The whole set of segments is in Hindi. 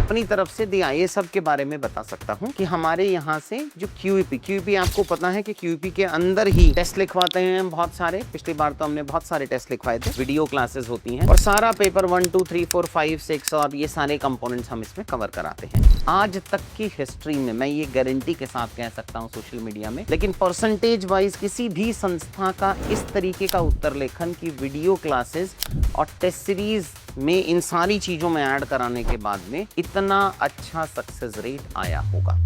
अपनी तरफ से दिया ये सब के बारे में बता सकता हूँ कि हमारे यहाँ से जो क्यूईपी आपको पता है कि क्यूईपी के अंदर ही टेस्ट लिखवाते हैं बहुत सारे। पिछली बार तो हमने बहुत सारे टेस्ट लिखवाए थे, वीडियो क्लासेस होती हैं और सारा पेपर 1 2 3 4 5 6 और ये सारे कंपोनेंट्स हम इसमें कवर कराते हैं। आज तक की हिस्ट्री में मैं ये गारंटी के साथ कह सकता हूँ सोशल मीडिया में, लेकिन परसेंटेज वाइज किसी भी संस्था का इस तरीके का उत्तर लेखन की वीडियो क्लासेस और टेस्ट सीरीज में इन सारी चीजों में ऐड कराने के बाद में इतना अच्छा सक्सेस रेट आया होगा।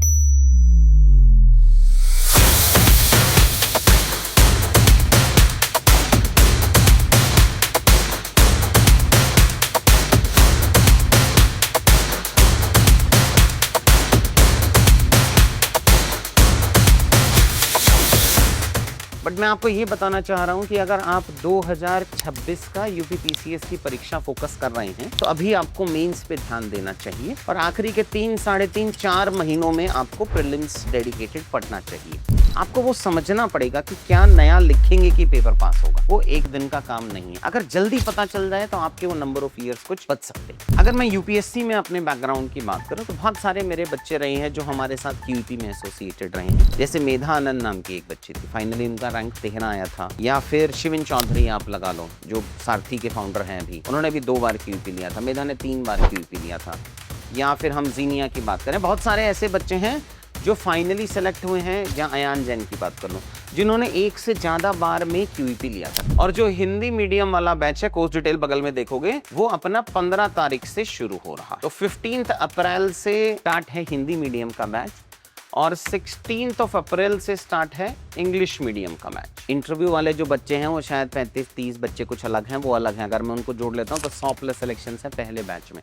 बट मैं आपको ये बताना चाह रहा हूँ कि अगर आप 2026 का यूपीपीसीएस की परीक्षा फोकस कर रहे हैं तो अभी आपको मेंस पे ध्यान देना चाहिए और आखिरी के 3 साढ़े 3 4 महीनों में आपको प्रीलिम्स डेडिकेटेड पढ़ना चाहिए। आपको वो समझना पड़ेगा कि क्या नया लिखेंगे कि पेपर पास होगा। वो एक दिन का काम नहीं है। अगर जल्दी पता चल जाए तो आपके वो नंबर ऑफ ईयर्स कुछ बच सकते हैं। अगर मैं यूपीएससी में अपने बैकग्राउंड की बात करूं तो बहुत सारे मेरे बच्चे रहे हैं जो हमारे साथ क्यूईपी में एसोसिएटेड रहे हैं। जैसे मेधा आनंद नाम की एक बच्ची थी, फाइनली उनका रैंक 13 आया था। या फिर शिविन चौधरी आप लगा लो, जो सारथी के फाउंडर हैं अभी, उन्होंने भी 2 बार क्यूईपी लिया था। मेधा ने 3 बार क्यूईपी लिया था। या फिर हम जीनिया की बात करें, बहुत सारे ऐसे बच्चे हैं जो फाइनली सेलेक्ट हुए हैं। या अयान जैन की बात कर लो, जिन्होंने 1 से ज्यादा बार में क्यूईपी लिया था। और जो हिंदी मीडियम वाला बैच है, कोर्स डिटेल बगल में देखोगे, वो अपना 15 तारीख से शुरू हो रहा। तो 15 अप्रैल से स्टार्ट है हिंदी मीडियम का बैच और 16 अप्रैल से स्टार्ट है इंग्लिश मीडियम का बैच। इंटरव्यू वाले जो बच्चे हैं वो शायद 35-30 बच्चे कुछ अलग हैं, वो अलग हैं। अगर मैं उनको जोड़ लेता हूँ तो 100+ सिलेक्शन है पहले बैच में।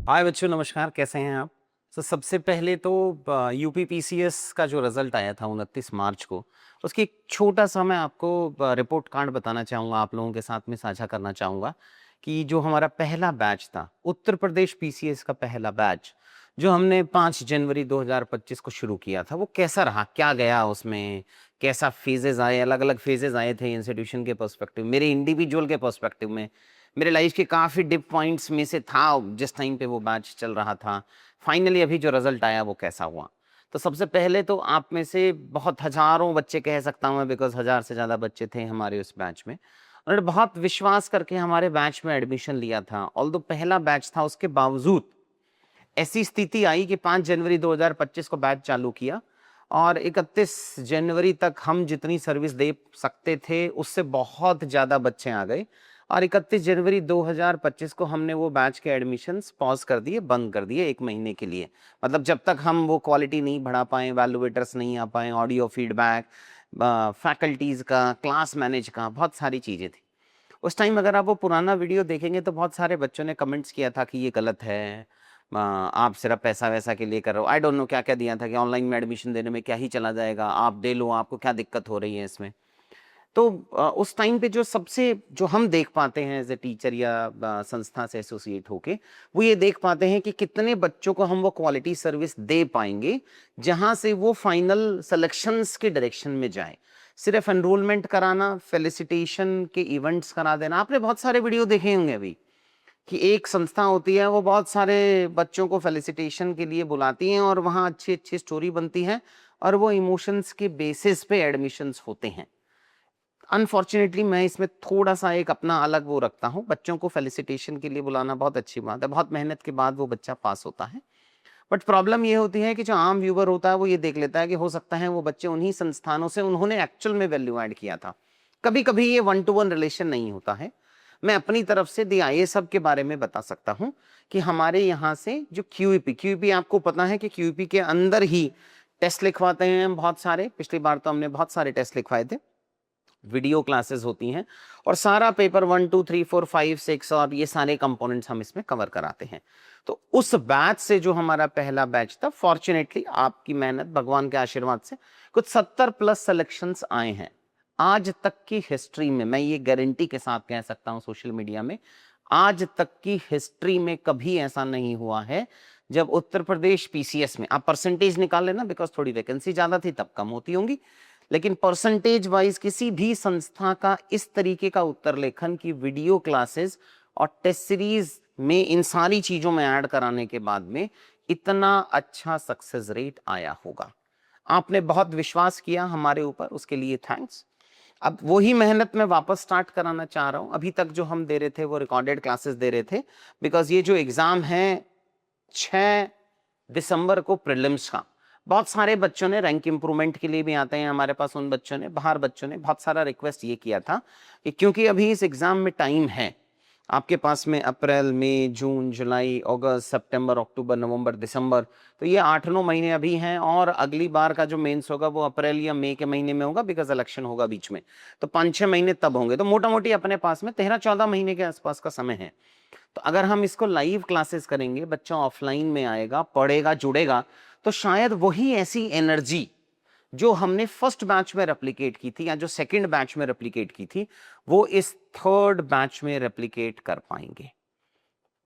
हाय बच्चों, नमस्कार, कैसे हैं आप? तो सबसे पहले तो यूपीपीसीएस का जो रिजल्ट आया था 29 मार्च को, उसकी एक छोटा सा मैं आपको रिपोर्ट कार्ड बताना चाहूँगा, आप लोगों के साथ में साझा करना चाहूँगा कि जो हमारा पहला बैच था, उत्तर प्रदेश पीसीएस का पहला बैच, जो हमने 5 जनवरी 2025 को शुरू किया था, वो कैसा रहा, क्या गया उसमें, कैसा फेजेस आए, अलग अलग फेजेस आए थे इंस्टीट्यूशन के पर्सपेक्टिव, मेरे इंडिविजुअल के पर्सपेक्टिव में, मेरे लाइफ के काफ़ी डिप पॉइंट्स में से था जिस टाइम पे वो बैच चल रहा था। फाइनली अभी जो रिजल्ट आया वो कैसा हुआ। तो सबसे पहले तो आप में से बहुत हजारों बच्चे कह सकता हूँ मैं, बिकॉज 1000 से ज़्यादा बच्चे थे हमारे उस बैच में। उन्होंने बहुत विश्वास करके हमारे बैच में एडमिशन लिया था। ऑल्दो पहला बैच था, उसके बावजूद ऐसी स्थिति आई कि 5 जनवरी 2025 को बैच चालू किया और 31 जनवरी तक हम जितनी सर्विस दे सकते थे उससे बहुत ज़्यादा बच्चे आ गए और 31 जनवरी 2025 को हमने वो बैच के एडमिशन्स पॉज कर दिए, बंद कर दिए 1 महीने के लिए। मतलब जब तक हम वो क्वालिटी नहीं बढ़ा पाए, वैल्यूएटर्स नहीं आ पाए, ऑडियो फीडबैक, फैकल्टीज़ का, क्लास मैनेज का, बहुत सारी चीज़ें थी। उस टाइम अगर आप वो पुराना वीडियो देखेंगे तो बहुत सारे बच्चों ने कमेंट्स किया था कि ये गलत है, आप सिर्फ पैसा वैसा के लिए कर रहे हो। आई डोंट नो क्या क्या दिया था कि ऑनलाइन में एडमिशन देने में क्या ही चला जाएगा, आप दे लो, आपको क्या दिक्कत हो रही है इसमें। तो उस टाइम पे जो हम देख पाते हैं एज ए टीचर या संस्था से एसोसिएट होके, वो ये देख पाते हैं कि कितने बच्चों को हम वो क्वालिटी सर्विस दे पाएंगे जहां से वो फाइनल सिलेक्शंस के डायरेक्शन में जाए। सिर्फ एनरोलमेंट कराना, फेलिसिटेशन के इवेंट्स करा देना, आपने बहुत सारे वीडियो देखे होंगे अभी कि एक संस्था होती है, वो बहुत सारे बच्चों को फेलिसिटेशन के लिए बुलाती हैं और वहाँ अच्छी अच्छी स्टोरी बनती है और वो इमोशंस के बेसिस पे एडमिशन्स होते हैं। अनफॉर्चुनेटली मैं इसमें थोड़ा सा एक अपना अलग वो रखता हूँ। बच्चों को फेलिसिटेशन के लिए बुलाना बहुत अच्छी बात है, बहुत मेहनत के बाद वो बच्चा पास होता है। बट प्रॉब्लम ये होती है कि जो आम व्यूवर होता है वो ये देख लेता है कि हो सकता है वो बच्चे उन्हीं संस्थानों से उन्होंने एक्चुअल में वैल्यू ऐड किया था। कभी कभी ये 1 to 1 रिलेशन नहीं होता है। मैं अपनी तरफ से दिया ये सब के बारे में बता सकता हूँ कि हमारे यहाँ से जो क्यूईपी आपको पता है कि क्यूईपी के अंदर ही टेस्ट लिखवाते हैं बहुत सारे। पिछली बार तो हमने बहुत सारे टेस्ट लिखवाए थे, वीडियो क्लासेस होती हैं और सारा पेपर 1 2 3 4 5 6 और ये सारे कंपोनेंट्स हम इसमें कवर कराते हैं। तो उस बैच से जो हमारा पहला बैच था, फॉर्चुनेटली आपकी मेहनत, भगवान के आशीर्वाद से कुछ 70+ सिलेक्शंस आए हैं। आज तक की हिस्ट्री में मैं ये गारंटी के साथ कह सकता हूँ सोशल मीडिया में, आज तक की हिस्ट्री में कभी ऐसा नहीं हुआ है जब उत्तर प्रदेश पीसीएस में, आप परसेंटेज निकाल लेना बिकॉज थोड़ी वैकेंसी ज्यादा थी तब कम होती होंगी, लेकिन परसेंटेज वाइज किसी भी संस्था का इस तरीके का उत्तर लेखन की वीडियो क्लासेस और टेस्ट सीरीज में इन सारी चीजों में ऐड कराने के बाद में इतना अच्छा सक्सेस रेट आया होगा। आपने बहुत विश्वास किया हमारे ऊपर, उसके लिए थैंक्स। अब वही मेहनत मैं वापस स्टार्ट कराना चाह रहा हूं। अभी तक जो हम दे रहे थे वो रिकॉर्डेड क्लासेस दे रहे थे, बिकॉज ये जो एग्जाम है 6 दिसंबर को प्रीलिम्स का, बहुत सारे बच्चों ने रैंक इंप्रूवमेंट के लिए भी आते हैं हमारे पास, उन बच्चों ने, बाहर बच्चों ने बहुत सारा रिक्वेस्ट ये किया था कि क्योंकि अभी इस एग्जाम में टाइम है आपके पास में, अप्रैल, मई, जून, जुलाई, अगस्त, सितंबर, अक्टूबर, नवंबर, दिसंबर, तो ये 8-9 महीने अभी हैं। और अगली बार का जो मेंस होगा वो अप्रैल या मई के महीने में होगा, बिकॉज इलेक्शन होगा बीच में, तो 5-6 महीने तब होंगे। तो मोटा मोटी अपने पास में 13-14 महीने के आसपास का समय है। तो अगर हम इसको लाइव क्लासेस करेंगे, बच्चा ऑफलाइन में आएगा, पढ़ेगा, जुड़ेगा, तो शायद वही ऐसी एनर्जी जो हमने फर्स्ट बैच में रेप्लिकेट की थी या जो सेकंड बैच में रेप्लिकेट की थी, वो इस थर्ड बैच में रेप्लिकेट कर पाएंगे।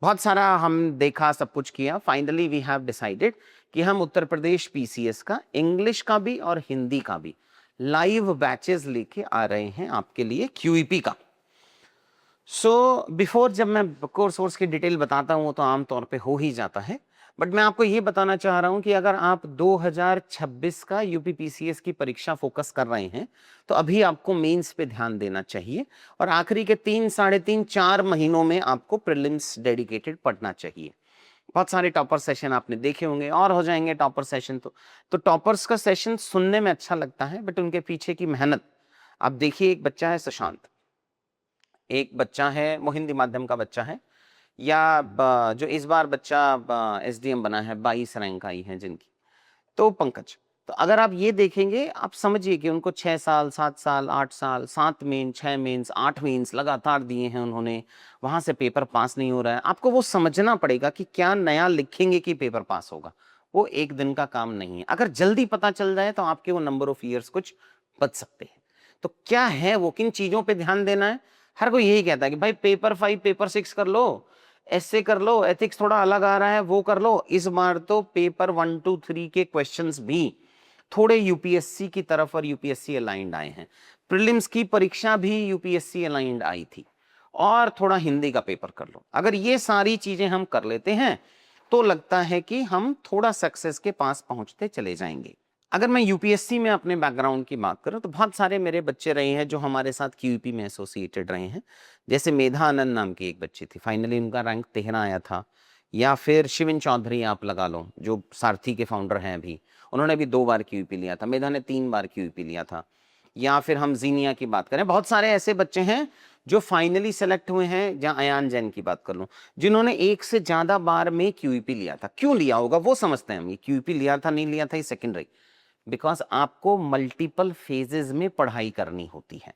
बहुत सारा हम देखा, सब कुछ किया, फाइनली वी हैव डिसाइडेड कि हम उत्तर प्रदेश पीसीएस का इंग्लिश का भी और हिंदी का भी लाइव बैचेस लेके आ रहे हैं आपके लिए, क्यूईपी का। सो बिफोर, जब मैं कोर्स की डिटेल बताता हूं तो आमतौर पे हो ही जाता है, बट मैं आपको ये बताना चाह रहा हूं कि अगर आप 2026 का यूपीपीसीएस की परीक्षा फोकस कर रहे हैं तो अभी आपको मेंस पे ध्यान देना चाहिए, और आखिरी के 3, 3.5, 4 महीनों में आपको प्रीलिम्स डेडिकेटेड पढ़ना चाहिए। बहुत सारे टॉपर सेशन आपने देखे होंगे, और हो जाएंगे टॉपर सेशन। तो टॉपर्स का सेशन सुनने में अच्छा लगता है, बट उनके पीछे की मेहनत आप देखिए। एक बच्चा है सुशांत, एक बच्चा है, वो हिंदी माध्यम का बच्चा है, या जो इस बार बच्चा एसडीएम बना है, 22 रैंक आई है जिनकी, तो पंकज। तो अगर आप ये देखेंगे, आप समझिए कि उनको 6 साल, 7 साल, 8 साल, 7 मेंस, 6 मेंस, 8 मेंस लगातार दिए हैं उन्होंने, वहां से पेपर पास नहीं हो रहा है। आपको वो समझना पड़ेगा कि क्या नया लिखेंगे कि पेपर पास होगा। वो एक दिन का काम नहीं है। अगर जल्दी पता चल जाए तो आपके वो नंबर ऑफ ईयर्स कुछ बच सकते हैं। तो क्या है वो, किन चीजों पे ध्यान देना है? हर कोई यही कहता है कि भाई पेपर 5, पेपर 6 कर लो, ऐसे कर लो, एथिक्स थोड़ा अलग आ रहा है वो कर लो। इस बार तो पेपर 1, 2, 3 के क्वेश्चंस भी थोड़े यूपीएससी की तरफ और यूपीएससी अलाइंड आए हैं। प्रीलिम्स की परीक्षा भी यूपीएससी अलाइंड आई थी, और थोड़ा हिंदी का पेपर कर लो। अगर ये सारी चीजें हम कर लेते हैं तो लगता है कि हम थोड़ा सक्सेस के पास पहुंचते चले जाएंगे। अगर मैं यूपीएससी में अपने बैकग्राउंड की बात करूं तो बहुत सारे मेरे बच्चे रहे हैं जो हमारे साथ क्यूईपी में एसोसिएटेड रहे हैं। जैसे मेधा आनंद नाम की एक बच्ची थी, फाइनली उनका रैंक 13 आया था। या फिर शिविन चौधरी आप लगा लो, जो सारथी के फाउंडर हैं अभी, उन्होंने भी 2 बार क्यूईपी लिया था। मेधा ने 3 बार क्यूईपी लिया था। या फिर हम जीनिया की बात करें, बहुत सारे ऐसे बच्चे हैं जो फाइनली सेलेक्ट हुए हैं। जहां अयान जैन की बात कर लूं, जिन्होंने 1 से ज्यादा बार में क्यूईपी लिया था। क्यों लिया होगा वो समझते हैं हम, ये क्यूईपी लिया था नहीं लिया था ये सेकेंडरी। बिकॉज आपको मल्टीपल फेजेस में पढ़ाई करनी होती है।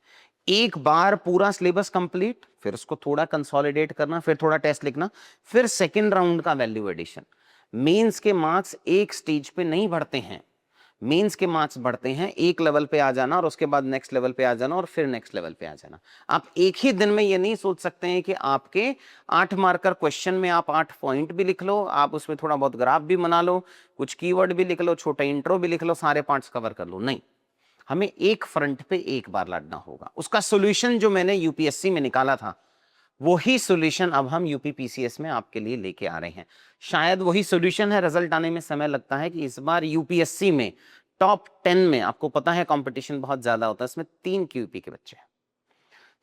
एक बार पूरा सिलेबस कंप्लीट, फिर उसको थोड़ा कंसोलिडेट करना, फिर थोड़ा टेस्ट लिखना, फिर सेकेंड राउंड का वैल्यू एडिशन। मेंस के मार्क्स एक स्टेज पे नहीं बढ़ते हैं। मेंस के मार्क्स बढ़ते हैं एक लेवल पे आ जाना, और उसके बाद नेक्स्ट लेवल पे आ जाना, और फिर नेक्स्ट लेवल पे आ जाना। आप एक ही दिन में ये नहीं सोच सकते हैं कि आपके 8 मार्कर क्वेश्चन में आप 8 पॉइंट भी लिख लो, आप उसमें थोड़ा बहुत ग्राफ भी बना लो, कुछ कीवर्ड भी लिख लो, छोटा इंट्रो भी लिख लो, सारे पार्ट्स कवर कर लो। नहीं, हमें एक फ्रंट पे एक बार लड़ना होगा। उसका सोल्यूशन जो मैंने यूपीएससी में निकाला था, वही सॉल्यूशन अब हम यूपीपीसीएस में आपके लिए लेके आ रहे हैं। शायद वही सॉल्यूशन है, रिजल्ट आने में समय लगता है, कि इस बार यूपीएससी में टॉप 10 में, आपको पता है कंपटीशन बहुत ज्यादा होता है, इसमें 3 क्यूपी के बच्चे हैं।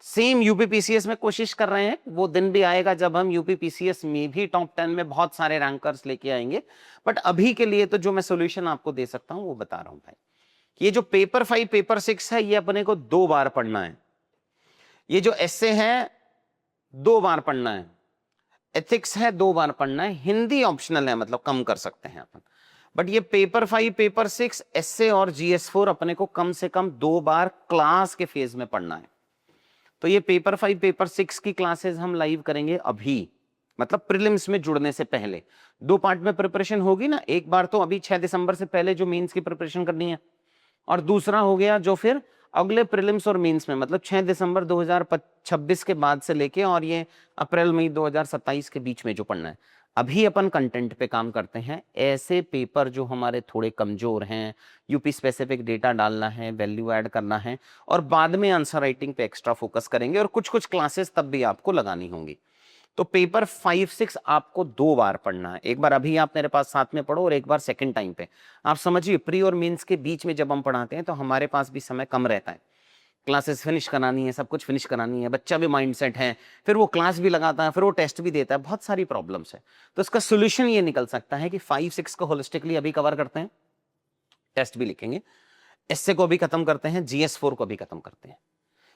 सेम यूपीपीसीएस में कोशिश कर रहे हैं। वो दिन भी आएगा जब हम यूपीपीसीएस में भी टॉप 10 में बहुत सारे रैंकर्स लेके आएंगे। बट अभी के लिए तो जो मैं सॉल्यूशन आपको दे सकता हूं वो बता रहा हूं भाई। ये जो पेपर 5, पेपर 6 है, ये अपने को 2 बार पढ़ना है। ये जो एस्से है 2 बार पढ़ना है। एथिक्स है 2 बार पढ़ना है। हिंदी ऑप्शनल है, मतलब कम कर सकते हैं अपन। बट ये पेपर 5, पेपर 6, एस्से और जीएस4 अपने को कम से कम 2 बार क्लास के फेज में पढ़ना है। तो ये पेपर 5, पेपर 6 की क्लासेस हम लाइव करेंगे अभी, मतलब प्रीलिम्स में जुड़ने से पहले। 2 पार्ट में प्रिपरेशन होगी ना। एक बार तो अभी 6 दिसंबर से पहले जो मेंस की प्रिपरेशन करनी है, और दूसरा हो गया जो फिर अगले प्रीलिम्स और मेंस में, मतलब 6 दिसंबर 2026 के बाद से लेके और ये अप्रैल मई 2027 के बीच में जो पढ़ना है। अभी अपन कंटेंट पे काम करते हैं। ऐसे पेपर जो हमारे थोड़े कमजोर हैं, यूपी स्पेसिफिक डेटा डालना है, वैल्यू ऐड करना है, और बाद में आंसर राइटिंग पे एक्स्ट्रा फोकस करेंगे, और कुछ कुछ क्लासेस तब भी आपको लगानी होंगी। तो पेपर 5-6 आपको 2 बार पढ़ना है, एक बार अभी आप मेरे पास साथ में पढ़ो और एक बार सेकंड टाइम पे। आप समझिए प्री और मेंस के बीच में जब हम पढ़ाते हैं तो हमारे पास भी समय कम रहता है, क्लासेस फिनिश करानी है, सब कुछ फिनिश करानी है, बच्चा भी माइंडसेट है, फिर वो क्लास भी लगाता है, फिर वो टेस्ट भी देता है, बहुत सारी प्रॉब्लम्स है। तो इसका सोल्यूशन ये निकल सकता है कि 5-6 को होलिस्टिकली अभी कवर करते हैं, टेस्ट भी लिखेंगे, एसए को भी खत्म करते हैं, GS4 को भी खत्म करते हैं।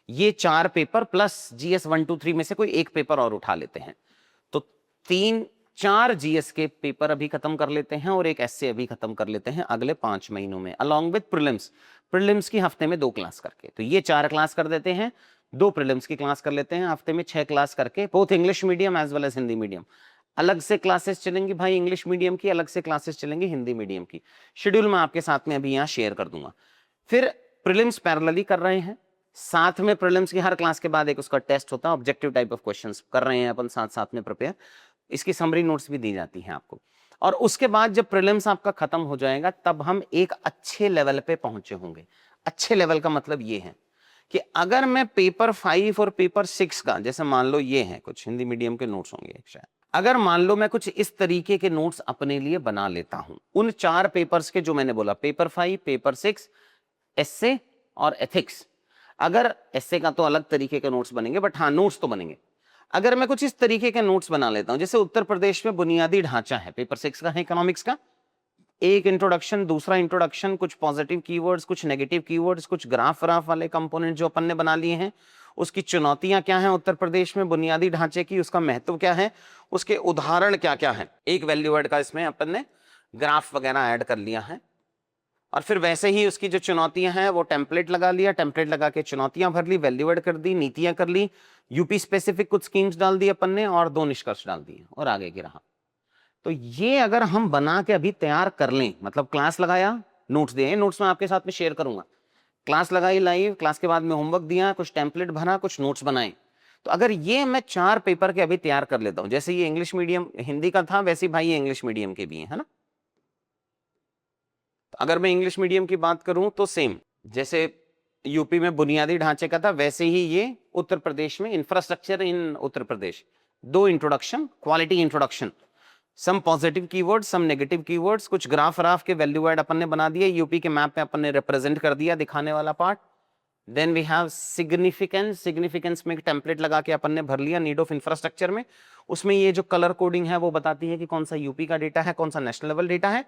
ये 4 पेपर प्लस GS 1 2 3 में से कोई एक पेपर और उठा लेते हैं, तो 3-4 GS के पेपर अभी खत्म कर लेते हैं और एक एसए अभी खत्म कर लेते हैं अगले 5 महीनों में, अलॉन्ग विद प्रीलिम्स की हफ्ते में 2 क्लास करके। तो ये 4 क्लास कर देते हैं, 2 प्रीलिम्स की क्लास कर लेते हैं, हफ्ते में 6 क्लास करके, both English medium as well as Hindi medium. अलग से क्लासेस चलेंगी भाई इंग्लिश मीडियम की, अलग से क्लासेस चलेंगी हिंदी मीडियम की। शेड्यूल मैं आपके साथ में अभी यहाँ शेयर कर दूंगा। फिर प्रीलिम्स पैरेलली कर रहे हैं, साथ में प्रीलिम्स की हर क्लास के बाद एक उसका टेस्ट होता है, ऑब्जेक्टिव टाइप ऑफ क्वेश्चंस कर रहे हैं अपन साथ साथ में प्रिपेयर, इसकी समरी नोट्स भी दी जाती हैं आपको। और उसके बाद जब प्रीलिम्स आपका खत्म हो जाएगा तब हम एक अच्छे लेवल पे पहुंचे होंगे। अच्छे लेवल का मतलब ये है कि अगर मैं पेपर 5 और पेपर 6 का, जैसे मान लो ये है कुछ हिंदी मीडियम के नोट्स होंगे शायद, अगर मान लो मैं कुछ इस तरीके के नोट्स अपने लिए बना लेता हूं, उन 4 पेपर्स के जो मैंने बोला, पेपर 5, पेपर 6, एस्से और एथिक्स। अगर एस्से का तो अलग तरीके के नोट्स बनेंगे, बट हाँ नोट्स तो बनेंगे। अगर मैं कुछ इस तरीके के नोट्स बना लेता हूं, जैसे उत्तर प्रदेश में बुनियादी ढांचा है, पेपर 6 का है इकोनॉमिक्स का, एक इंट्रोडक्शन, दूसरा इंट्रोडक्शन, कुछ पॉजिटिव कीवर्ड्स, कुछ नेगेटिव कीवर्ड्स, कुछ ग्राफ वाले कंपोनेंट जो अपन ने बना लिए हैं, उसकी चुनौतियां क्या हैं उत्तर प्रदेश में बुनियादी ढांचे की, उसका महत्व क्या है, उसके उदाहरण क्या क्या है, एक वैल्यू एड का इसमें अपन ने ग्राफ वगैरह ऐड कर लिया है। और फिर वैसे ही उसकी जो चुनौतियां हैं वो टेम्पलेट लगा लिया, टेम्पलेट लगा के चुनौतियां भर ली, वैल्यू एड कर दी, नीतियां कर ली, यूपी स्पेसिफिक कुछ स्कीम्स डाल दी अपन ने और 2 निष्कर्ष डाल दिए और आगे की रहा। तो ये अगर हम बना के अभी तैयार कर लें, मतलब क्लास लगाया, नोट्स दिए, नोट्स मैं आपके साथ में शेयर करूंगा, क्लास लगाई लाइव, क्लास के बाद में होमवर्क दिया, कुछ टेम्पलेट भरा, कुछ नोट्स बनाए, तो अगर ये मैं 4 पेपर के अभी तैयार कर लेता हूं, जैसे ये इंग्लिश मीडियम हिंदी का था वैसे भाई ये इंग्लिश मीडियम के भी है ना। तो अगर मैं इंग्लिश मीडियम की बात करूं तो सेम जैसे यूपी में बुनियादी ढांचे का था वैसे ही ये उत्तर प्रदेश में infrastructure in Uttar Pradesh, 2 introduction, quality introduction, some positive keywords, some negative keywords, कुछ ग्राफ राफ के वैल्यू एड अपन ने बना दिए, यूपी के मैप पे अपन ने रिप्रेजेंट कर दिया दिखाने वाला part. Then we have significance, significance में एक टेम्पलेट लगा के अपन ने भर लिया नीड ऑफ इंफ्रास्ट्रक्चर में, उसमें ये जो कलर कोडिंग है वो बताती है कि कौन सा यूपी का डेटा है, कौन सा नेशनल लेवल डेटा है।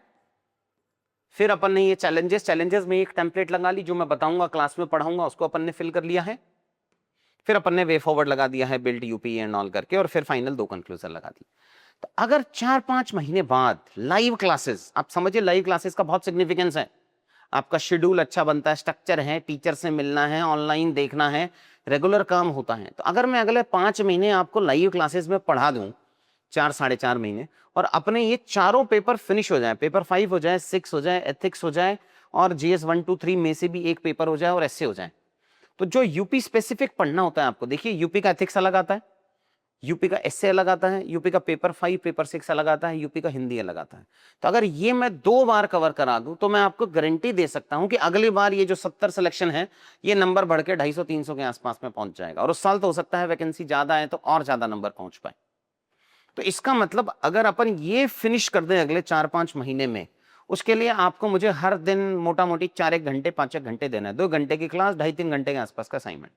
फिर अपन ने ये चैलेंजेस में एक टेम्पलेट लगा ली, जो मैं बताऊंगा क्लास में पढ़ाऊंगा उसको अपन ने फिल कर लिया है। फिर अपन ने वे फॉरवर्ड लगा दिया है, बिल्ड यूपी एंड ऑल करके, और फिर फाइनल 2 कंक्लूजन लगा दी। तो अगर 4-5 महीने बाद लाइव क्लासेस, आप समझिए लाइव क्लासेस का बहुत सिग्निफिकेंस है, आपका शेड्यूल अच्छा बनता है, स्ट्रक्चर है, टीचर से मिलना है, ऑनलाइन देखना है, रेगुलर काम होता है। तो अगर मैं अगले 5 महीने आपको लाइव क्लासेस में पढ़ा दूं, 4-4.5 महीने, और अपने ये चारों पेपर फिनिश हो जाए, पेपर 5 हो जाए, 6 हो जाए, एथिक्स हो जाए, और GS 1 2 3 में से भी एक पेपर हो जाए और एस्से हो जाए, तो जो यूपी स्पेसिफिक पढ़ना होता है आपको, देखिए यूपी का एथिक्स अलग आता है, यूपी का एस्से अलग आता है, यूपी का पेपर 5 पेपर 6 अलग आता है, यूपी का हिंदी अलग आता है। तो अगर ये मैं 2 बार कवर करा दूं तो मैं आपको गारंटी दे सकता हूं कि अगली बार ये जो 70 सिलेक्शन है ये नंबर बढ़ के 250-300 के आसपास में पहुंच जाएगा, और उस साल तो हो सकता है वैकेंसी ज्यादा है तो और ज्यादा नंबर पहुंच पाए। तो इसका मतलब अगर अपन ये फिनिश कर दें अगले 4-5 महीने में, उसके लिए आपको मुझे हर दिन मोटा मोटी 4-1 घंटे 5-1 घंटे देना है, 2 घंटे की क्लास, 2.5-3 घंटे के आसपास का असाइनमेंट।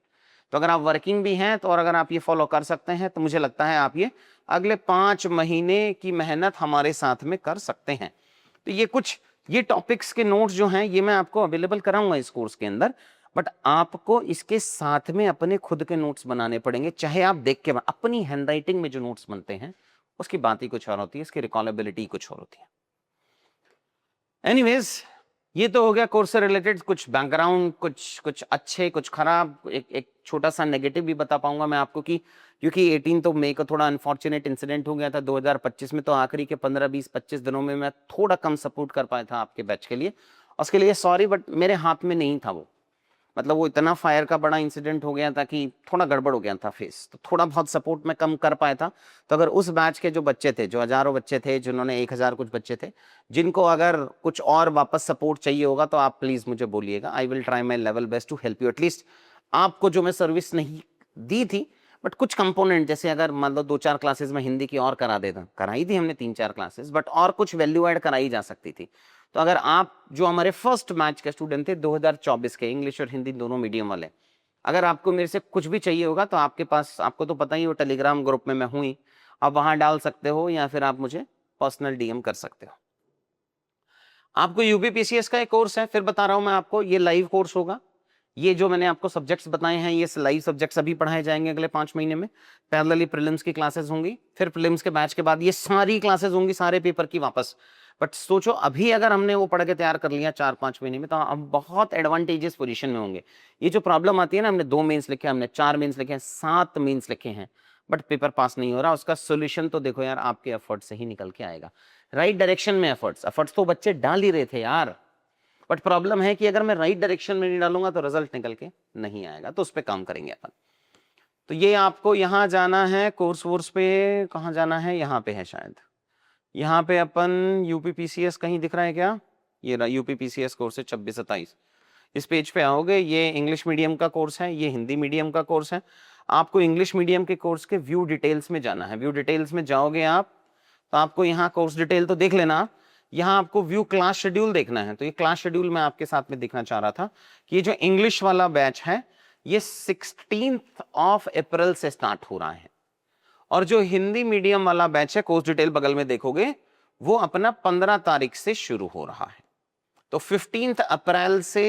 तो अगर आप वर्किंग भी हैं तो, और अगर आप ये फॉलो कर सकते हैं तो मुझे लगता है आप ये अगले 5 महीने की मेहनत हमारे साथ में कर सकते हैं। तो ये कुछ ये टॉपिक्स के नोट्स जो हैं ये मैं आपको अवेलेबल कराऊंगा इस कोर्स के अंदर, बट आपको इसके साथ में अपने खुद के नोट्स बनाने पड़ेंगे, चाहे आप देख के अपनी हैंडराइटिंग में जो नोट्स बनते हैं उसकी बात ही कुछ और होती है, इसकी रिकॉलेबिलिटी कुछ और होती है। एनीवेज, ये तो हो गया कोर्स से रिलेटेड कुछ बैकग्राउंड, कुछ अच्छे कुछ खराब, एक छोटा सा नेगेटिव भी बता पाऊंगा मैं आपको कि क्योंकि 18 मई को थोड़ा अनफॉर्चुनेट इंसिडेंट हो गया था 2025 में, तो आखिरी के 15-20-25 दिनों में मैं थोड़ा कम सपोर्ट कर पाया था आपके बैच के लिए, उसके लिए सॉरी, बट मेरे हाथ में नहीं था वो, मतलब वो इतना फायर का बड़ा इंसिडेंट हो गया था कि थोड़ा गड़बड़ हो गया था फेस, तो थोड़ा बहुत सपोर्ट मैं कम कर पाया था। तो अगर उस बैच के जो बच्चे थे, जो हजारों बच्चे थे, जिन्होंने 1000 कुछ बच्चे थे, जिनको अगर कुछ और वापस सपोर्ट चाहिए होगा तो आप प्लीज मुझे बोलिएगा, I will try my level best to help you. At least आपको जो मैं सर्विस नहीं दी थी बट कुछ कंपोनेंट जैसे अगर मान लो 2-4 क्लासेस में हिंदी की और करा देता, कराई थी हमने 3-4 क्लासेस, बट और कुछ वैल्यू ऐड कराई जा सकती थी। तो अगर आप जो हमारे फर्स्ट बैच के स्टूडेंट थे 2024 के, इंग्लिश और हिंदी दोनों मीडियम वाले, अगर आपको मेरे से कुछ भी चाहिए होगा तो आपके पास, आपको तो पता ही, वो टेलीग्राम ग्रुप में मैं हूँ ही, आप वहां डाल सकते हो या फिर आप मुझे पर्सनल डीएम कर सकते हो। आपको यूपीपीसीएस का एक कोर्स है, फिर बता रहा हूं मैं आपको, ये लाइव कोर्स होगा। ये जो मैंने आपको सब्जेक्ट्स बताए हैं ये लाइव सब्जेक्ट्स अभी पढ़ाए जाएंगे अगले 5 महीने में। पैरेलली प्रीलिम्स की क्लासेस होंगी, फिर प्रीलिम्स के बैच के बाद ये सारी क्लासेस होंगी सारे पेपर की वापस। बट सोचो अभी अगर हमने वो पढ़ के तैयार कर लिया 4-5 महीने में, तो हम बहुत एडवांटेजेस पोजीशन में होंगे। ये जो प्रॉब्लम आती है ना, हमने 2 मेंस लिखे, हमने 4 मेंस लिखे हैं, 7 मेंस लिखे हैं, बट पेपर पास नहीं हो रहा, उसका सोल्यूशन तो देखो यार, आपके एफर्ट से ही निकल के आएगा। राइट डायरेक्शन में एफर्ट्स तो बच्चे डाल ही रहे थे यार, बट प्रॉब्लम है कि अगर मैं राइट डायरेक्शन में नहीं डालूंगा तो रिजल्ट निकल के नहीं आएगा, तो उस पर काम करेंगे अपन। तो ये आपको यहाँ जाना है कोर्स वोर्स पे, कहाँ जाना है, यहाँ पे है शायद, यहाँ पे अपन यूपीपीसीएस कहीं दिख रहा है क्या, ये रहा यूपीपीसीएस कोर्स है 26-27, इस पेज पे आओगे। ये इंग्लिश मीडियम का कोर्स है, ये हिंदी मीडियम का कोर्स है। आपको इंग्लिश मीडियम के कोर्स के व्यू डिटेल्स में जाना है। व्यू डिटेल्स में जाओगे आप तो आपको यहाँ कोर्स डिटेल तो देख लेना, यहाँ आपको व्यू क्लास शेड्यूल देखना है। तो ये क्लास शेड्यूल मैं आपके साथ में दिखना चाह रहा था कि ये जो इंग्लिश वाला बैच है ये 16 अप्रैल से स्टार्ट हो रहा है, और जो हिंदी मीडियम वाला बैच है कोर्स डिटेल बगल में देखोगे वो अपना 15 तारीख से शुरू हो रहा है। तो 15 अप्रैल से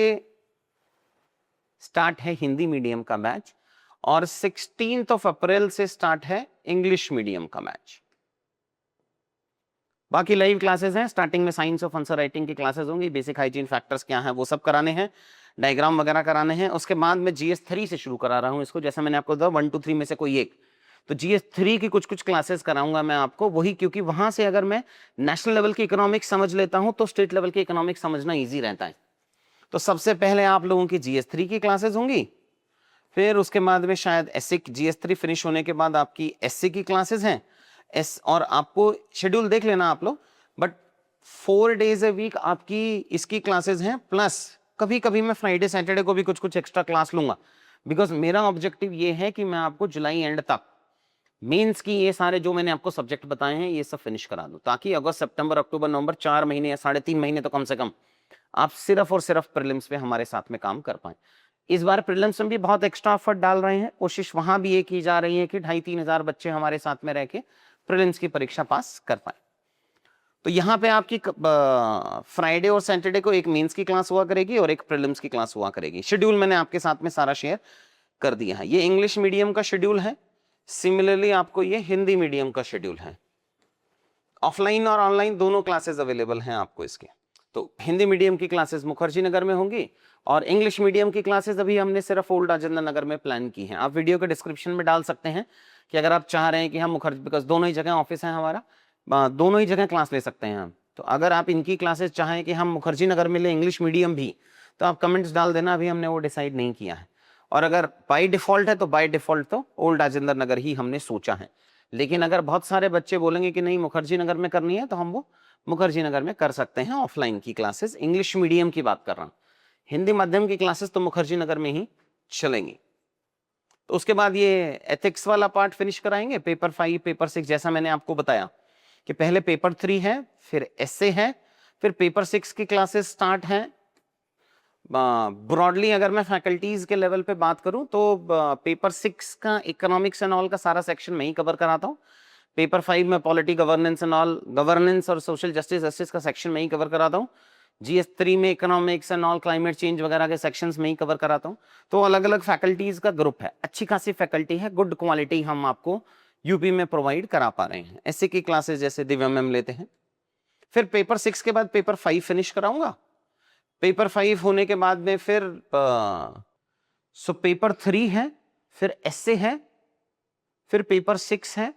स्टार्ट है हिंदी मीडियम का बैच, और 16 अप्रैल से स्टार्ट है इंग्लिश मीडियम का बैच। बाकी लाइव क्लासेस हैं, स्टार्टिंग में साइंस ऑफ आंसर राइटिंग की क्लासेस होंगी, बेसिक हाइजीन फैक्टर्स क्या हैं वो सब कराने हैं, डायग्राम वगैरह कराने हैं। उसके बाद मैं GS3 से शुरू करा रहा हूं इसको, जैसा मैंने आपको बताया 1 2 3 में से कोई एक, तो GS3 की कुछ क्लासेस कराऊंगा मैं आपको वही, क्योंकि वहां से अगर मैं नेशनल लेवल की इकोनॉमिक्स समझ लेता हूं तो स्टेट लेवल की इकोनॉमिक्स समझना ईजी रहता है। तो सबसे पहले आप लोगों की GS3 की क्लासेस होंगी, फिर उसके बाद में शायद एससी GS3 फिनिश होने के बाद आपकी SC की क्लासेस हैं। और आपको शेड्यूल देख लेना आप लोग, बट 4 डेज ए वीक आपकी इसकी क्लासेस हैं, प्लस कभी कभी मैं फ्राइडे सैटरडे को भी कुछ एक्स्ट्रा क्लास लूंगा, बिकॉज मेरा ऑब्जेक्टिव ये है कि मैं आपको जुलाई एंड तक मेंस की ये सारे जो मैंने आपको सब्जेक्ट बताए हैं ये सब फिनिश करा दूं, ताकि अगस्त सितंबर अक्टूबर नवंबर 4 महीने या 3.5 महीने तो कम से कम आप सिर्फ और सिर्फ प्रीलिम्स पे हमारे साथ में काम कर पाए। इस बार प्रीलिम्स में भी बहुत एक्स्ट्रा एफर्ट डाल रहे हैं, कोशिश वहां भी ये की जा रही है कि 2,500-3 हजार बच्चे हमारे साथ में रह के प्रीलिम्स की परीक्षा पास कर पाए। तो यहाँ पे आपकी फ्राइडे और सैटरडे को एक मेंस की क्लास हुआ करेगी और एक प्रीलिम्स की क्लास हुआ करेगी। शेड्यूल मैंने आपके साथ में सारा शेयर कर दिया है। ये इंग्लिश मीडियम का शेड्यूल है, सिमिलरली आपको ये हिंदी मीडियम का शेड्यूल है। ऑफलाइन और ऑनलाइन दोनों क्लासेस अवेलेबल हैं आपको इसके। तो हिंदी मीडियम की क्लासेस मुखर्जी नगर में होंगी, और इंग्लिश मीडियम की क्लासेस अभी हमने सिर्फ ओल्ड राजेंद्र नगर में प्लान की हैं। आप वीडियो के डिस्क्रिप्शन में डाल सकते हैं कि अगर आप चाह रहे हैं कि हम मुखर्जी, बिकॉज दोनों ही जगह ऑफिस है हमारा, दोनों ही जगह क्लास ले सकते हैं हम। तो अगर आप इनकी क्लासेस चाहें कि हम मुखर्जी नगर में ले इंग्लिश मीडियम भी, तो आप कमेंट्स डाल देना, अभी हमने वो डिसाइड नहीं किया है। और अगर बाई डिफॉल्ट है तो बाई डिफॉल्ट तो ओल्ड राजेंद्र नगर ही हमने सोचा है, लेकिन अगर बहुत सारे बच्चे बोलेंगे कि नहीं मुखर्जी नगर में करनी है तो हम वो मुखर्जी नगर में कर सकते हैं ऑफलाइन की क्लासेस। इंग्लिश मीडियम की बात कर रहा हूँ, हिंदी माध्यम की क्लासेस तो मुखर्जी नगर में ही चलेंगी। तो उसके बाद ये एथिक्स वाला पार्ट फिनिश कराएंगे, पेपर 5 पेपर 6, जैसा मैंने आपको बताया कि पहले पेपर 3 है, फिर एस्से है, फिर पेपर 6 की क्लासेस स्टार्ट है। ब्रॉडली अगर मैं फैकल्टीज के लेवल पे बात करूं तो पेपर 6 का इकोनॉमिक्स एंड ऑल का सारा सेक्शन मैं ही कवर कराता हूं। पेपर 5 में polity governance and all, governance और सोशल जस्टिस का सेक्शन में ही कवर कराता हूँ। GS3 में economics and all, climate change वगैरह के सेक्शंस में ही कवर कराता हूँ। तो अलग अलग फैकल्टीज का ग्रुप है, अच्छी खासी फैकल्टी है, गुड क्वालिटी हम आपको यूपी में प्रोवाइड करा पा रहे हैं। ऐसे की क्लासेस जैसे दिव्या मैम लेते हैं। फिर पेपर 6 के बाद पेपर 5 फिनिश कराऊंगा। पेपर 5 होने के बाद में फिर पेपर 3 है, फिर एस्से है, फिर पेपर 6 है,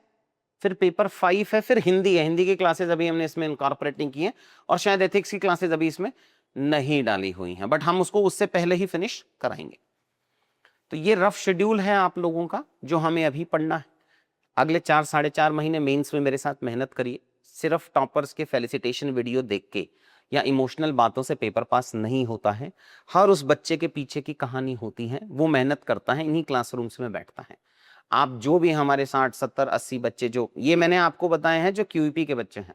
फिर पेपर 5 है, फिर हिंदी है। हिंदी की क्लासेस अभी हमने इसमें इनकॉर्पोरेट नहीं की है, और शायद एथिक्स की क्लासेस अभी इसमें नहीं डाली हुई हैं, बट हम उसको उससे पहले ही फिनिश कराएंगे। तो ये रफ शेड्यूल है आप लोगों का जो हमें अभी पढ़ना है। अगले 4-4.5 महीने मेंस में मेरे साथ मेहनत करिए। सिर्फ टॉपर्स के फेलिसिटेशन वीडियो देख के या इमोशनल बातों से पेपर पास नहीं होता है। हर उस बच्चे के पीछे की कहानी होती है, वो मेहनत करता है, इन्हीं क्लासरूम्स में बैठता है। आप जो भी हमारे 60 70 80 बच्चे जो ये मैंने आपको बताए हैं जो क्यूईपी के बच्चे हैं,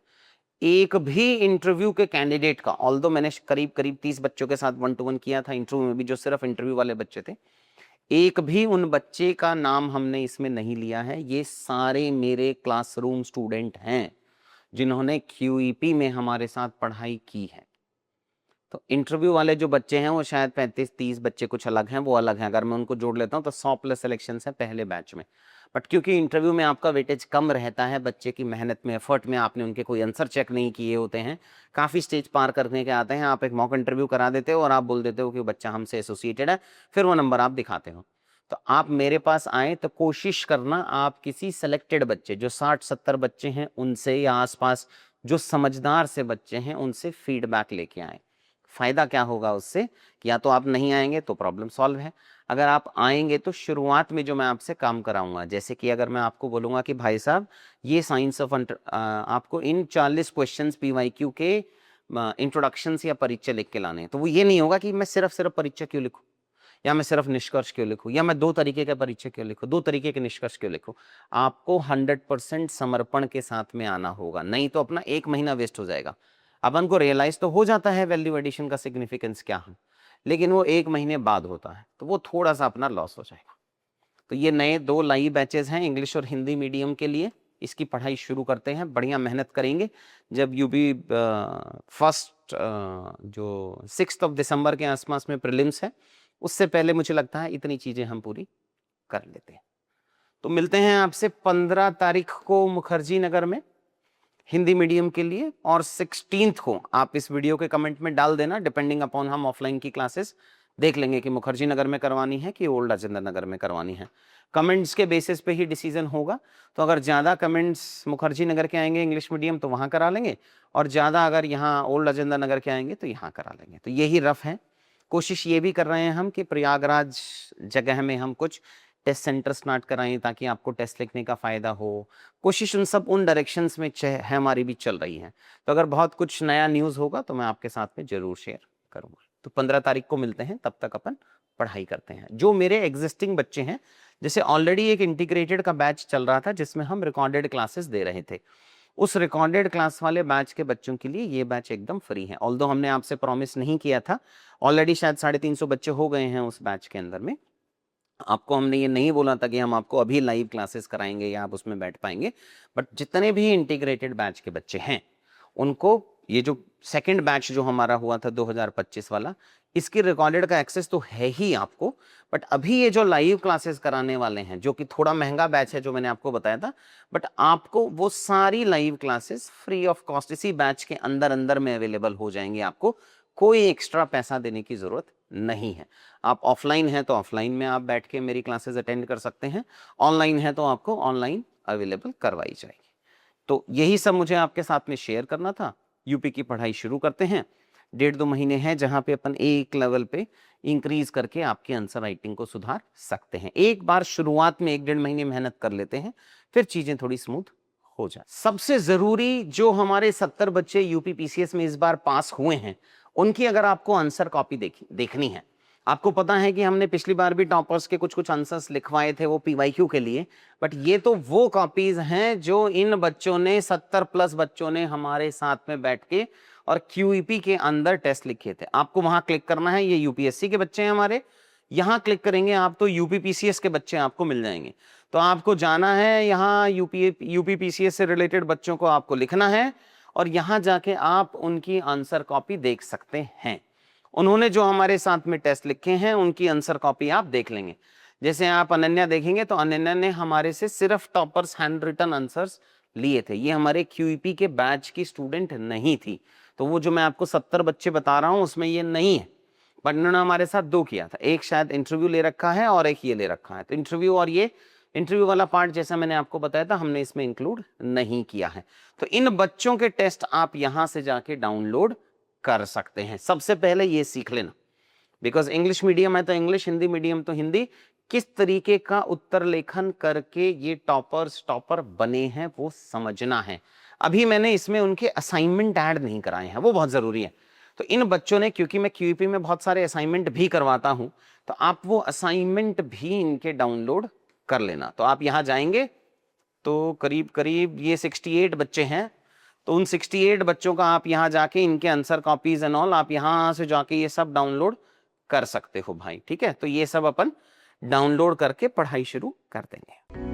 एक भी इंटरव्यू के कैंडिडेट का, ऑल्दो मैंने करीब करीब 30 बच्चों के साथ 1 to 1 किया था इंटरव्यू में भी, जो सिर्फ इंटरव्यू वाले बच्चे थे, एक भी उन बच्चे का नाम हमने इसमें नहीं लिया है। ये सारे मेरे क्लासरूम स्टूडेंट हैं जिन्होंने क्यूईपी में हमारे साथ पढ़ाई की है। तो इंटरव्यू वाले जो बच्चे हैं वो शायद 35-30 बच्चे कुछ अलग हैं, वो अलग हैं। अगर मैं उनको जोड़ लेता हूँ तो 100 प्लस सिलेक्शन है पहले बैच में। बट क्योंकि इंटरव्यू में आपका वेटेज कम रहता है, बच्चे की मेहनत में, एफर्ट में, आपने उनके कोई आंसर चेक नहीं किए होते हैं, काफ़ी स्टेज पार करने के आते हैं, आप एक मॉक इंटरव्यू करा देते हो और आप बोल देते हो कि बच्चा हमसे एसोसिएटेड है, फिर वो नंबर आप दिखाते हो। तो आप मेरे पास आए तो कोशिश करना आप किसी सेलेक्टेड बच्चे जो 60-70 बच्चे हैं उनसे, या आसपास जो समझदार से बच्चे हैं उनसे फीडबैक लेके आए। फ़ायदा क्या होगा उससे कि या तो आप नहीं आएंगे तो प्रॉब्लम सॉल्व है, अगर आप आएंगे तो शुरुआत में जो मैं आपसे काम कराऊंगा, जैसे कि अगर मैं आपको बोलूँगा कि भाई साहब ये साइंस ऑफ आपको इन 40 क्वेश्चंस पीवाईक्यू के इंट्रोडक्शंस या परिचय लिख के लाने हैं, तो वो ये नहीं होगा कि मैं सिर्फ परिचय क्यों लिखूँ, या मैं सिर्फ निष्कर्ष क्यों लिखूं, या मैं 2 तरीके के परिचय क्यों लिखूं, 2 तरीके के निष्कर्ष क्यों लिखूं। आपको 100% समर्पण के साथ में आना होगा, नहीं तो अपना 1 महीना वेस्ट हो जाएगा। अपन को रियलाइज तो हो जाता है वैल्यू एडिशन का सिग्निफिकेंस क्या है, लेकिन वो 1 महीने बाद होता है, तो वो थोड़ा सा अपना लॉस हो जाएगा। तो ये नए 2 लाइव बैचेज हैं इंग्लिश और हिंदी मीडियम के लिए, इसकी पढ़ाई शुरू करते हैं, बढ़िया मेहनत करेंगे। जब यूपी फर्स्ट जो 6 दिसंबर के आसपास में प्रीलिम्स है, उससे पहले मुझे लगता है इतनी चीजें हम पूरी कर लेते हैं। तो मिलते हैं आपसे 15 तारीख को मुखर्जी नगर में हिंदी मीडियम के लिए, और 16 को आप इस वीडियो के कमेंट में डाल देना, डिपेंडिंग अपॉन हम ऑफलाइन की क्लासेस देख लेंगे कि मुखर्जी नगर में करवानी है कि ओल्ड राजेंद्र नगर में करवानी है। कमेंट्स के बेसिस पे ही डिसीजन होगा, तो अगर ज़्यादा कमेंट्स मुखर्जी नगर के आएंगे इंग्लिश मीडियम तो वहाँ करा लेंगे, और ज़्यादा अगर यहाँ ओल्ड राजेंद्र नगर के आएंगे तो यहाँ करा लेंगे। तो यही रफ है। कोशिश ये भी कर रहे हैं हम कि प्रयागराज जगह में हम कुछ टेस्ट सेंटर स्टार्ट कराएं ताकि आपको टेस्ट लिखने का फ़ायदा हो। कोशिश उन डायरेक्शंस में है हमारी भी चल रही है। तो अगर बहुत कुछ नया न्यूज़ होगा तो मैं आपके साथ में ज़रूर शेयर करूँगा। तो 15 तारीख को मिलते हैं, तब तक अपन पढ़ाई करते हैं। जो मेरे एग्जिस्टिंग बच्चे हैं, जैसे ऑलरेडी एक इंटीग्रेटेड का बैच चल रहा था जिसमें हम रिकॉर्डेड क्लासेस दे रहे थे, उस रिकॉर्डेड क्लास वाले बैच के बच्चों के लिए ये बैच एकदम फ्री है। ऑल्दो हमने आपसे प्रॉमिस नहीं किया था, ऑलरेडी शायद 350 बच्चे हो गए हैं उस बैच के अंदर में। आपको हमने ये नहीं बोला था कि हम आपको अभी लाइव क्लासेस कराएंगे या आप उसमें बैठ पाएंगे, बट जितने भी इंटीग्रेटेड बैच के बच्चे हैं उनको ये जो सेकंड बैच जो हमारा हुआ था 2025 वाला, इसकी रिकॉर्डेड का एक्सेस तो है ही आपको, बट अभी ये जो लाइव क्लासेस कराने वाले हैं जो कि थोड़ा महंगा बैच है जो मैंने आपको बताया था, बट आपको वो सारी live classes free of cost इसी बैच के अंदर अंदर में अवेलेबल हो जाएंगे। आपको कोई एक्स्ट्रा पैसा देने की जरूरत नहीं है। आप ऑफलाइन है तो ऑफलाइन में आप बैठ के मेरी क्लासेस अटेंड कर सकते हैं, ऑनलाइन है तो आपको ऑनलाइन अवेलेबल करवाई जाएगी। तो यही सब मुझे आपके साथ में शेयर करना था। यूपी की पढ़ाई शुरू करते हैं। 1.5-2 महीने हैं जहां पे अपन एक लेवल पे इंक्रीज करके आपके आंसर राइटिंग को सुधार सकते हैं। एक बार शुरुआत में 1-1.5 महीने मेहनत कर लेते हैं, फिर चीजें थोड़ी स्मूथ हो जाए। सबसे जरूरी जो हमारे 70 बच्चे यूपी पीसीएस में इस बार पास हुए हैं, उनकी अगर आपको आंसर कॉपी देखनी है, आपको पता है कि हमने पिछली बार भी टॉपर्स के कुछ आंसर्स लिखवाए थे वो पीवाईक्यू के लिए, बट ये तो वो कॉपीज हैं जो इन बच्चों ने 70 प्लस बच्चों ने हमारे साथ में बैठ के और क्यूईपी के अंदर टेस्ट लिखे थे। आपको वहां क्लिक करना है, ये यूपीएससी के बच्चे हैं हमारे, यहां क्लिक करेंगे आप तो यूपी पीसीएस के बच्चे आपको मिल जाएंगे। तो आपको जाना है यहाँ यूपी पीसीएस से रिलेटेड बच्चों को आपको लिखना है, और यहां जाके आप उनकी आंसर कॉपी देख सकते हैं। उन्होंने जो हमारे साथ में टेस्ट लिखे हैं उनकी आंसर कॉपी आप देख लेंगे। जैसे आप अनन्या देखेंगे तो अनन्या ने हमारे से सिर्फ टॉपर्स हैंड रिटन आंसर्स लिए थे, ये हमारे क्यूईपी के बैच की स्टूडेंट नहीं थी। तो वो जो मैं आपको 70 बच्चे बता रहा हूं उसमें ये नहीं है, बट उन्होंने हमारे साथ 2 किया था, एक शायद इंटरव्यू ले रखा है और एक ये ले रखा है। तो इंटरव्यू और ये इंटरव्यू वाला पार्ट जैसा मैंने आपको बताया था हमने इसमें इंक्लूड नहीं किया है। तो इन बच्चों के टेस्ट आप यहां से जाके डाउनलोड कर सकते हैं। सबसे पहले ये सीख लेना, बिकॉज इंग्लिश मीडियम है तो इंग्लिश, हिंदी मीडियम तो हिंदी, किस तरीके का उत्तर लेखन करके ये टॉपर बने हैं वो समझना है। अभी मैंने इसमें उनके असाइनमेंट ऐड नहीं कराए हैं, वो बहुत जरूरी है। तो इन बच्चों ने, क्योंकि मैं क्यूईपी में बहुत सारे असाइनमेंट भी करवाता हूं, तो आप वो असाइनमेंट भी इनके डाउनलोड कर लेना। तो आप यहाँ जाएंगे तो करीब करीब ये 68 बच्चे हैं, तो उन 68 बच्चों का आप यहाँ जाके इनके आंसर कॉपीज एंड ऑल आप यहाँ से जाके ये सब डाउनलोड कर सकते हो भाई। ठीक है, तो ये सब अपन डाउनलोड करके पढ़ाई शुरू कर देंगे।